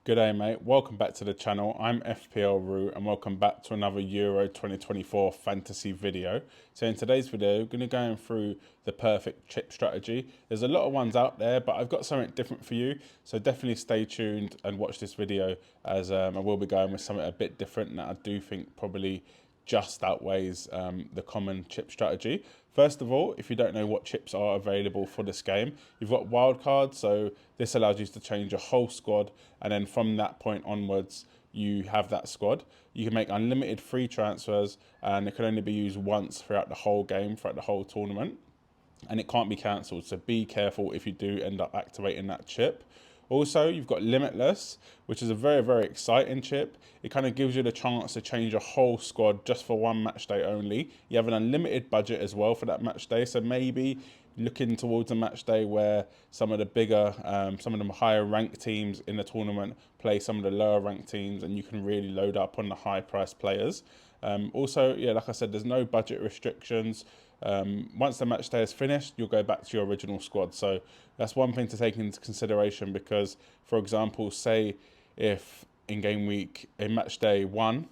G'day mate, welcome back to the channel. I'm FPL Root and welcome back to another Euro 2024 fantasy video. So in today's video, we're going to go through the perfect chip strategy. There's a lot of ones out there, but I've got something different for you. So definitely stay tuned and watch this video as I will be going with something a bit different that I do think probably just outweighs the common chip strategy. First of all, if you don't know what chips are available for this game, you've got Wildcard, so this allows you to change your whole squad, and then from that point onwards, you have that squad. You can make unlimited free transfers, and it can only be used once throughout the whole game, throughout the whole tournament, and it can't be cancelled. So be careful if you do end up activating that chip. Also, you've got Limitless, which is a very, very exciting chip. It kind of gives you the chance to change your whole squad just for one match day only. You have an unlimited budget as well for that match day. So maybe looking towards a match day where some of the bigger, some of the higher ranked teams in the tournament play some of the lower ranked teams, and you can really load up on the high priced players. Also, yeah, like I said, there's no budget restrictions. Once the match day is finished, you'll go back to your original squad. So that's one thing to take into consideration because, for example, say if in game week, in match day 1,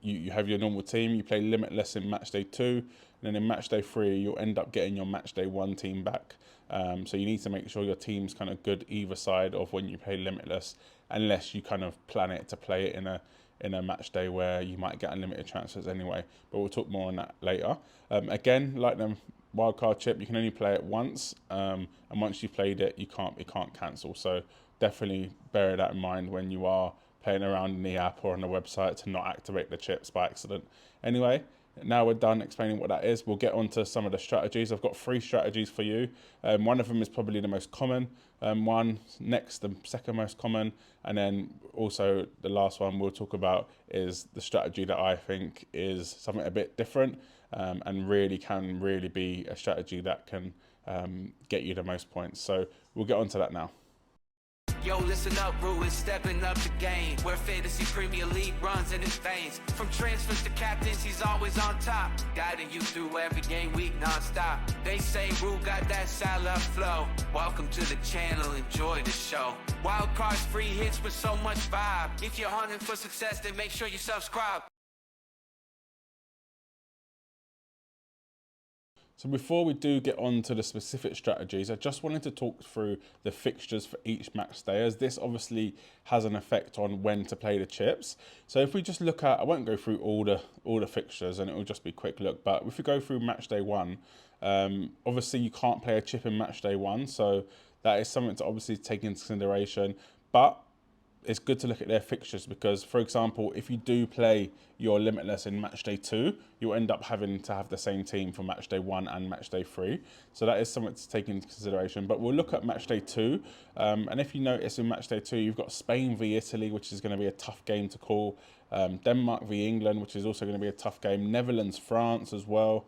you have your normal team, you play Limitless in match day 2, and then in match day 3, you'll end up getting your match day 1 team back. So you need to make sure your team's kind of good either side of when you play Limitless, unless you kind of plan it to play it in a match day where you might get unlimited transfers anyway. But we'll talk more on that later. Again, like the wildcard chip, you can only play it once, and once you've played it, you can't cancel. So definitely bear that in mind when you are playing around in the app or on the website to not activate the chips by accident. Anyway, now we're done explaining what that is, we'll get on to some of the strategies. I've got 3 strategies for you. One of them is probably the most common, one next the second most common, and then also the last one we'll talk about is the strategy that I think is something a bit different, and can really be a strategy that can get you the most points. So we'll get on to that now. Yo, listen up, Rue is stepping up the game. Where fantasy Premier League runs in his veins. From transfers to captains, he's always on top. Guiding you through every game week non-stop. They say Rue got that Salah flow. Welcome to the channel, enjoy the show. Wildcards, free hits with so much vibe. If you're hunting for success, then make sure you subscribe. So before we do get on to the specific strategies, I just wanted to talk through the fixtures for each match day, as this obviously has an effect on when to play the chips. So if we just look at, I won't go through all the fixtures and it will just be a quick look, but if we go through match day 1, obviously you can't play a chip in match day 1, so that is something to obviously take into consideration. But it's good to look at their fixtures because, for example, if you do play your Limitless in match day 2, you'll end up having to have the same team for match day 1 and match day 3. So that is something to take into consideration. But we'll look at match day 2. And if you notice in match day 2, you've got Spain v Italy, which is going to be a tough game to call. Denmark v England, which is also going to be a tough game. Netherlands, France as well,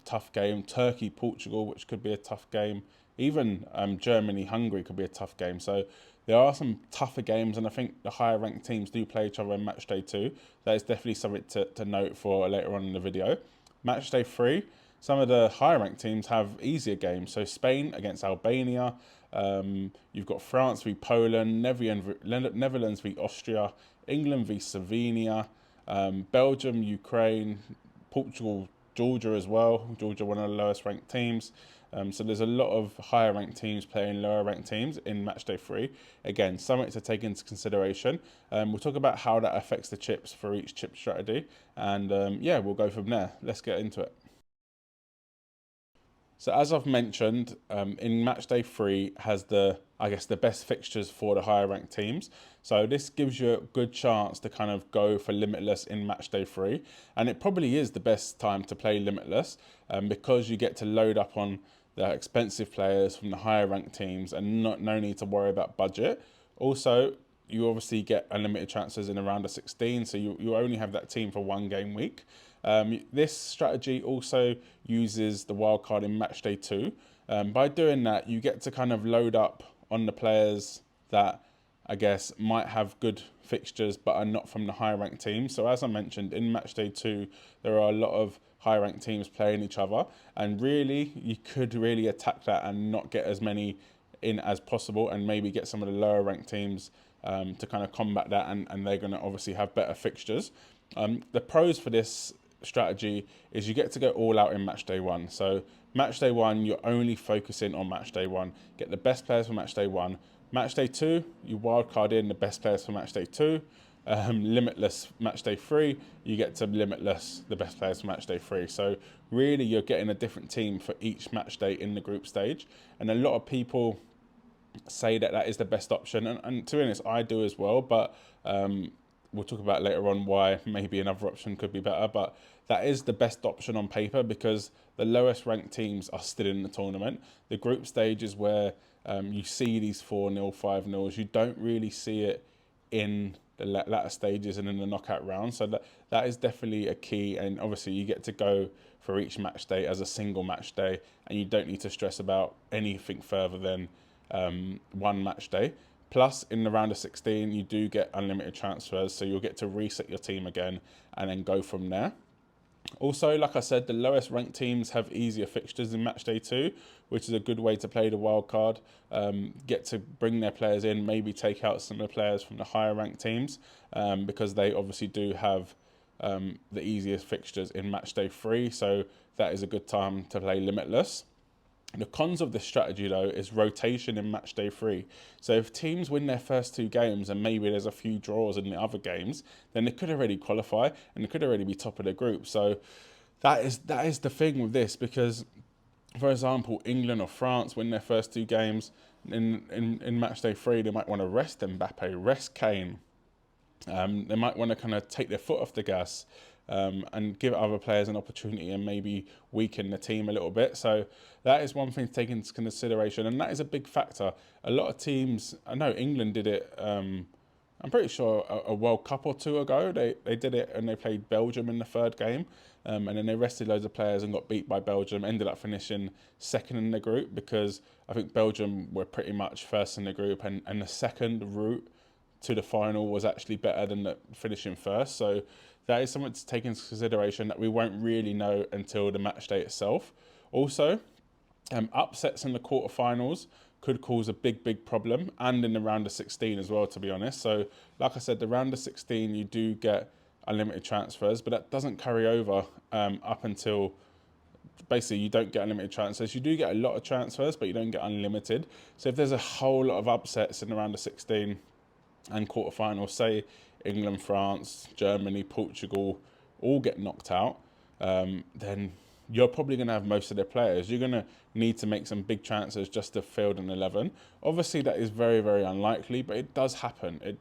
tough game. Turkey, Portugal, which could be a tough game. Even Germany, Hungary could be a tough game. So there are some tougher games, and I think the higher ranked teams do play each other in match day 2. That is definitely something to note for later on in the video. Match day 3, some of the higher ranked teams have easier games. So Spain against Albania, you've got France v Poland, Netherlands v Austria, England v Slovenia, Belgium, Ukraine, Portugal, Georgia as well. Georgia, one of the lowest ranked teams. So there's a lot of higher ranked teams playing lower ranked teams in match day 3. Again, something to take into consideration. We'll talk about how that affects the chips for each chip strategy. And yeah, we'll go from there. Let's get into it. So as I've mentioned, in match day 3 has the best fixtures for the higher ranked teams. So this gives you a good chance to kind of go for Limitless in match day 3. And it probably is the best time to play Limitless because you get to load up on the expensive players from the higher ranked teams and no need to worry about budget. Also, you obviously get unlimited transfers in a round of 16, so you only have that team for 1 game week. This strategy also uses the wildcard in match day 2. By doing that, you get to kind of load up on the players that I guess might have good fixtures but are not from the higher ranked teams. So as I mentioned, in match day 2, there are a lot of high ranked teams playing each other, and really you could really attack that and not get as many in as possible, and maybe get some of the lower ranked teams to kind of combat that, and they're going to obviously have better fixtures. The pros for this strategy is you get to go all out in match day one. So match day one, you're only focusing on match day one. Get the best players for match day one. Match day two, you wildcard in the best players for match day two. Limitless match day three, you get to limitless the best players for match day three. So really you're getting a different team for each match day in the group stage. And a lot of people say that that is the best option, and to be honest, I do as well, but we'll talk about later on why maybe another option could be better. But that is the best option on paper because the lowest ranked teams are still in the tournament. The group stage is where you see these 4-0, 5-0s. You don't really see it in the latter stages and in the knockout round. So that is definitely a key. And obviously you get to go for each match day as a single match day, and you don't need to stress about anything further than one match day. Plus, in the round of 16, you do get unlimited transfers, so you'll get to reset your team again and then go from there. Also, like I said, the lowest ranked teams have easier fixtures in match day two, which is a good way to play the wild card. Get to bring their players in, maybe take out some of the players from the higher ranked teams, because they obviously do have the easiest fixtures in match day three. So that is a good time to play Limitless. The cons of this strategy, though, is rotation in match day three. So if teams win their first two games and maybe there's a few draws in the other games, then they could already qualify and they could already be top of the group. So that is the thing with this, because, for example, England or France win their first two games in match day three, they might want to rest Mbappe, rest Kane. They might want to kind of take their foot off the gas and give other players an opportunity and maybe weaken the team a little bit. So that is one thing to take into consideration, and that is a big factor. A lot of teams, I know England did it, I'm pretty sure a World Cup or two ago, they did it and they played Belgium in the third game, and then they rested loads of players and got beat by Belgium, ended up finishing second in the group because I think Belgium were pretty much first in the group, and the second route to the final was actually better than the finishing first. So that is something to take into consideration that we won't really know until the match day itself. Also, upsets in the quarterfinals could cause a big problem, and in the round of 16 as well, to be honest. So like I said, the round of 16 you do get unlimited transfers, but that doesn't carry over up until basically you don't get unlimited transfers. You do get a lot of transfers, but you don't get unlimited. So if there's a whole lot of upsets in the round of 16 and quarterfinals, say England, France, Germany, Portugal all get knocked out, then you're probably going to have most of their players. You're going to need to make some big transfers just to field an 11. Obviously, that is very, very unlikely, but it does happen.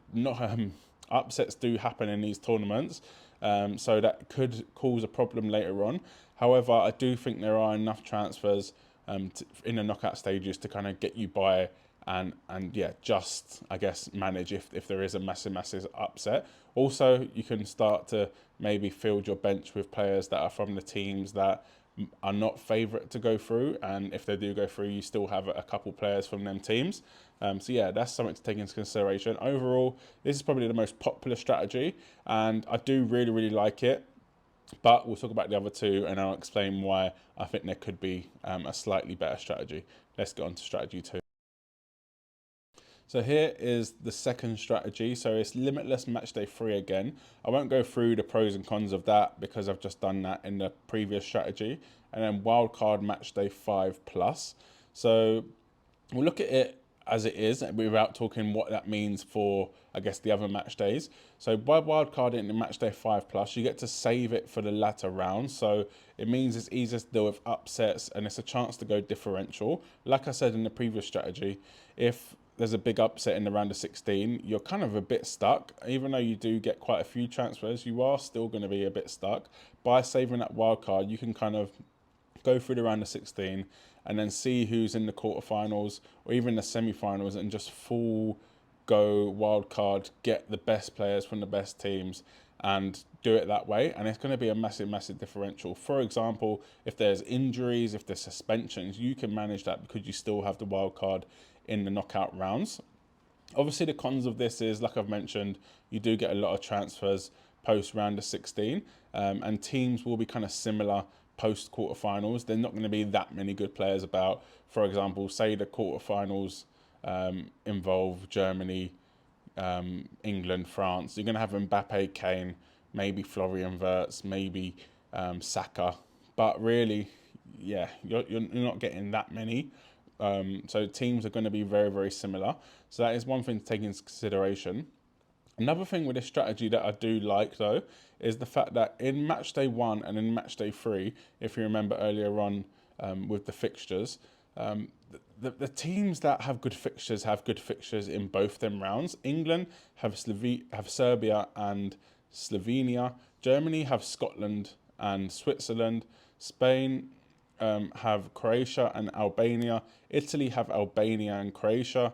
Upsets do happen in these tournaments, so that could cause a problem later on. However, I do think there are enough transfers in the knockout stages to kind of get you by and yeah, just, I guess, manage if there is a massive upset. Also, you can start to maybe field your bench with players that are from the teams that are not favourite to go through, and if they do go through, you still have a couple players from them teams. So yeah, that's something to take into consideration. Overall, this is probably the most popular strategy, and I do really like it. But we'll talk about the other two, and I'll explain why I think there could be a slightly better strategy. Let's get on to strategy 2. So here is the second strategy. So it's Limitless match day 3 again. I won't go through the pros and cons of that because I've just done that in the previous strategy. And then wildcard match day 5 plus. So we'll look at it as it is without talking what that means for, I guess, the other match days. So by wildcarding in match day 5 plus, you get to save it for the latter round. So it means it's easier to deal with upsets and it's a chance to go differential. Like I said in the previous strategy, if there's a big upset in the round of 16, you're kind of a bit stuck. Even though you do get quite a few transfers, you are still going to be a bit stuck. By saving that wild card, you can kind of go through the round of 16 and then see who's in the quarterfinals or even the semi-finals and just full go wild card, get the best players from the best teams and do it that way. And it's going to be a massive differential. For example, if there's injuries, if there's suspensions, you can manage that because you still have the wild card in the knockout rounds. Obviously, the cons of this is, like I've mentioned, you do get a lot of transfers post round of 16, and teams will be kind of similar post quarterfinals, there's not going to be that many good players about. For example, say the quarterfinals involve Germany, England, France. You're going to have Mbappe, Kane, maybe Florian Wirtz, maybe Saka, but really, yeah, you're not getting that many. So teams are going to be very, very similar. So that is one thing to take into consideration. Another thing with this strategy that I do like, though, is the fact that in match day 1 and in match day 3, if you remember earlier on with the fixtures, the teams that have good fixtures in both them rounds. England have Serbia and Slovenia. Germany have Scotland and Switzerland. Spain have Croatia and Albania. Italy have Albania and Croatia.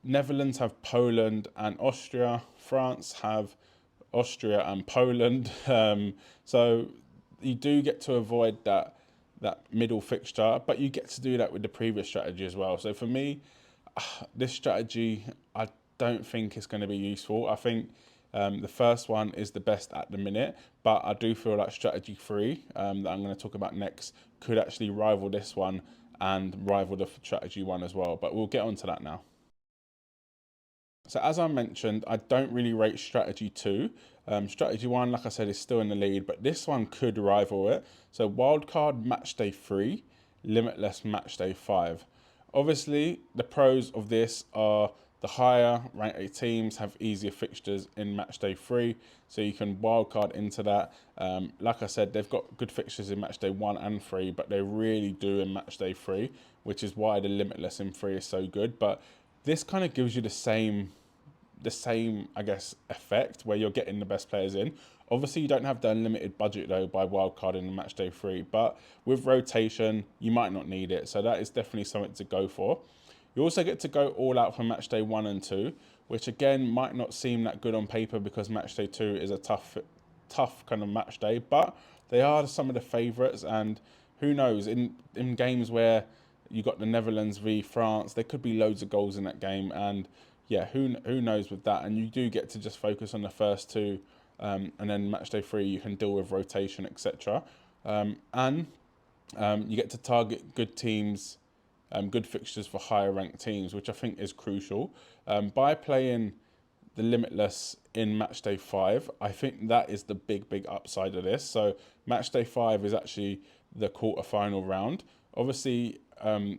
Netherlands have Poland and Austria. France have Austria and Poland. So you do get to avoid that middle fixture, but you get to do that with the previous strategy as well. So for me, this strategy, I don't think it's going to be useful. I think the first one is the best at the minute, but I do feel like strategy 3 that I'm going to talk about next could actually rival this one and rival the strategy 1 as well. But we'll get onto that now. So as I mentioned, I don't really rate strategy 2. Strategy 1, like I said, is still in the lead, but this one could rival it. So wildcard match day 3, limitless match day 5. Obviously, the pros of this are the higher ranked teams have easier fixtures in match day 3, so you can wildcard into that. Like I said, they've got good fixtures in match day 1 and 3, but they really do in match day 3, which is why the limitless in 3 is so good. But this kind of gives you the same, I guess, effect where you're getting the best players in. Obviously, you don't have the unlimited budget though by wildcard in match day 3, but with rotation, you might not need it. So that is definitely something to go for. You also get to go all out for match day 1 and 2, which again might not seem that good on paper because match day 2 is a tough kind of match day, but they are some of the favourites. And who knows, in games where you got the Netherlands v France, there could be loads of goals in that game, and yeah, who knows with that. And you do get to just focus on the first 2, and then match day 3 you can deal with rotation, etc. And you get to target good teams, good fixtures for higher ranked teams, which I think is crucial. By playing the limitless in match day 5, I think that is the big upside of this. So match day 5 is actually the quarter-final round. Obviously,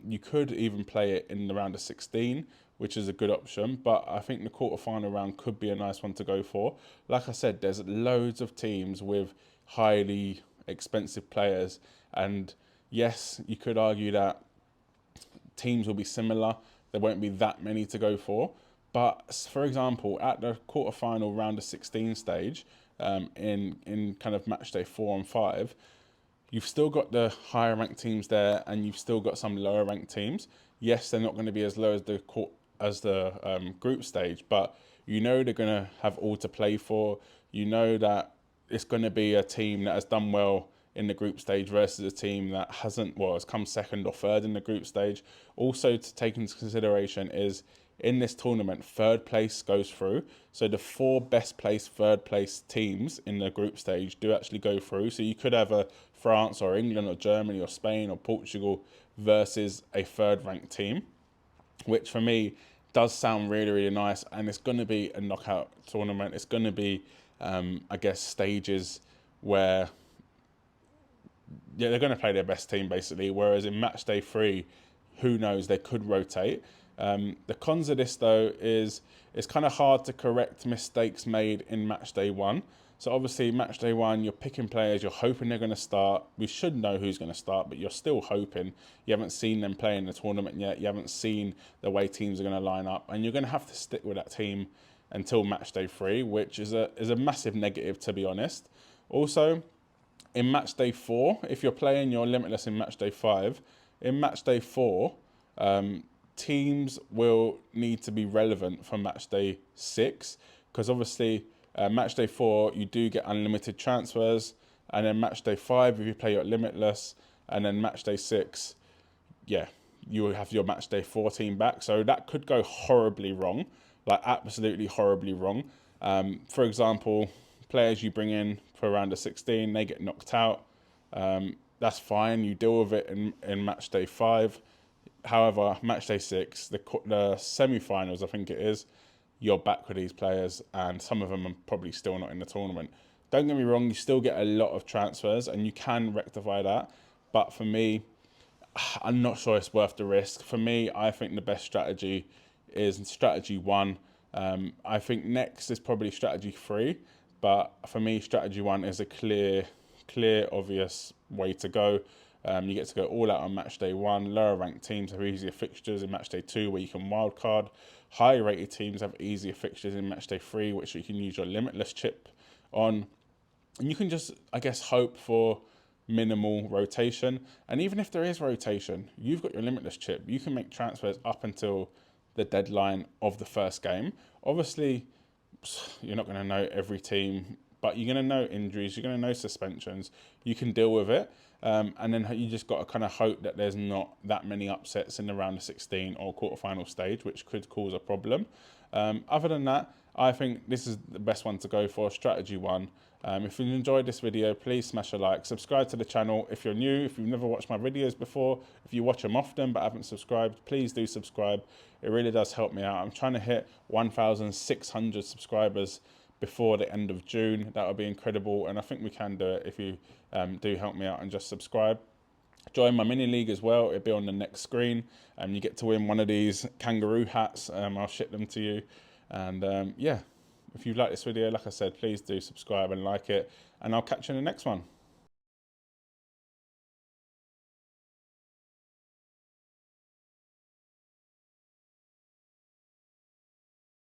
you could even play it in the round of 16, which is a good option, but I think the quarter-final round could be a nice one to go for. Like I said, there's loads of teams with highly expensive players, and yes, you could argue that teams will be similar. There won't be that many to go for. But for example, at the quarter-final round of 16 stage, in kind of match day 4 and 5, you've still got the higher ranked teams there, and you've still got some lower ranked teams. Yes, they're not going to be as low as the group stage, but you know they're going to have all to play for. You know that it's going to be a team that has done well in the group stage versus a team that hasn't, well, has come second or third in the group stage. Also to take into consideration is in this tournament, third place goes through. So the 4 best placed third place teams in the group stage do actually go through. So you could have a France or England or Germany or Spain or Portugal versus a third ranked team, which for me does sound really nice. And it's going to be a knockout tournament. It's going to be, I guess, stages where, yeah, they're going to play their best team basically. Whereas in match day 3, who knows, they could rotate. The cons of this though is it's kind of hard to correct mistakes made in match day 1. So obviously match day 1, you're picking players, you're hoping they're going to start. We should know who's going to start, but you're still hoping. You haven't seen them play in the tournament yet. You haven't seen the way teams are going to line up, and you're going to have to stick with that team until match day 3, which is a massive negative, to be honest. Also, in match day 4, if you're playing your limitless in match day 5, in match day 4, teams will need to be relevant for match day 6, because obviously match day 4 you do get unlimited transfers, and then match day 5 if you play your limitless, and then match day 6, yeah, you will have your match day 4 team back. So that could go horribly wrong, like absolutely horribly wrong. For example, players you bring in for round of 16, they get knocked out. That's fine. You deal with it in match day 5. However, match day 6, the semi-finals, I think it is, you're back with these players, and some of them are probably still not in the tournament. Don't get me wrong, you still get a lot of transfers, and you can rectify that. But for me, I'm not sure it's worth the risk. For me, I think the best strategy is strategy 1. I think next is probably strategy 3, but for me, strategy 1 is a clear, obvious way to go. You get to go all out on match day 1. Lower ranked teams have easier fixtures in match day 2, where you can wildcard. High rated teams have easier fixtures in match day 3, which you can use your Limitless chip on. And you can just, I guess, hope for minimal rotation. And even if there is rotation, you've got your Limitless chip. You can make transfers up until the deadline of the first game. Obviously, you're not going to know every team, but you're going to know injuries, you're going to know suspensions. You can deal with it. And then you just got to kind of hope that there's not that many upsets in the round of 16 or quarterfinal stage, which could cause a problem. Other than that, I think this is the best one to go for, strategy 1. If you enjoyed this video, please smash a like, subscribe to the channel. If you're new, if you've never watched my videos before, if you watch them often but haven't subscribed, please do subscribe. It really does help me out. I'm trying to hit 1,600 subscribers before the end of June. That would be incredible, and I think we can do it if you do help me out and just subscribe. Join my mini league as well. It'll be on the next screen. You get to win one of these kangaroo hats. I'll ship them to you. And yeah, if you like this video, like I said, please do subscribe and like it, and I'll catch you in the next one.